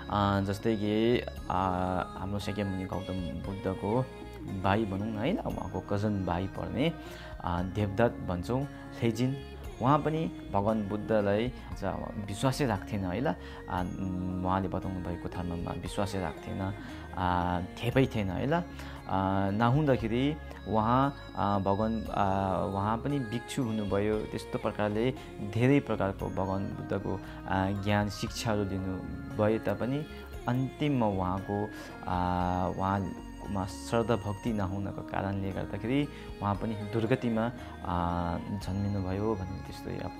जस्तै कि हाम्रो शाक्यमुनि गौतम बुद्धको भाइ भनौँ न हैन, उहाँको कजन भाइ पर्ने देवदत्त भन्छौँ लेजिन, उहाँ पनि भगवान् बुद्धलाई विश्वासै राख्थेन है ल। उहाँले बताउनु भएको धर्ममा विश्वासै राख्थेन, थेपै थिएन है ल। नहुँदाखेरि उहाँ पनि भिक्षु हुनुभयो। त्यस्तो प्रकारले धेरै प्रकारको भगवान् बुद्धको ज्ञान शिक्षाहरू लिनुभए तापनि अन्तिममा उहाँमा श्रद्धा भक्ति नहुनको कारणले गर्दाखेरि उहाँ पनि दुर्गतिमा जन्मिनुभयो भन्ने त्यस्तै अब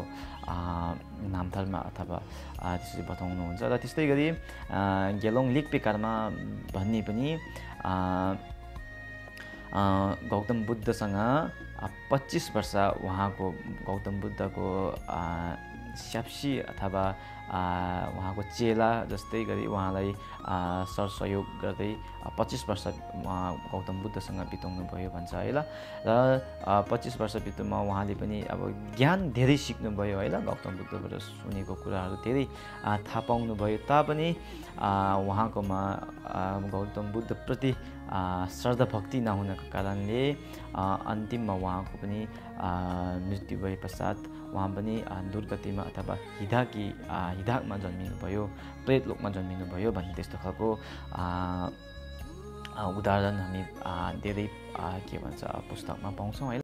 नामथरमा अथवा त्यसरी बताउनुहुन्छ। र त्यस्तै गरी गेलोङ लेकपेकारमा भन्ने पनि गौतम बुद्धसँग 25 वर्ष उहाँको गौतम बुद्धको स्याप्सी अथवा उहाँको चेला जस्तै गरी उहाँलाई सरसहयोग गर्दै 25 वर्ष गौतम बुद्धसँग बिताउनु भयो भन्छ है ल। र 25 वर्ष बित्नुमा उहाँले पनि अब ज्ञान धेरै सिक्नुभयो है ल। गौतम बुद्धबाट सुनेको कुराहरू धेरै थाहा पाउनुभयो तापनि उहाँकोमा गौतम बुद्धप्रति श्रद्धा भक्ति नहुनको कारणले अन्तिममा उहाँको पनि मृत्यु भए पश्चात उहाँ पनि दुर्गतिमा अथवा हिदाकमा जन्मिनुभयो, प्रेतलोकमा जन्मिनुभयो भन्ने त्यस्तो खालको उदाहरण हामी धेरै के भन्छ पुस्तकमा पाउँछौँ है।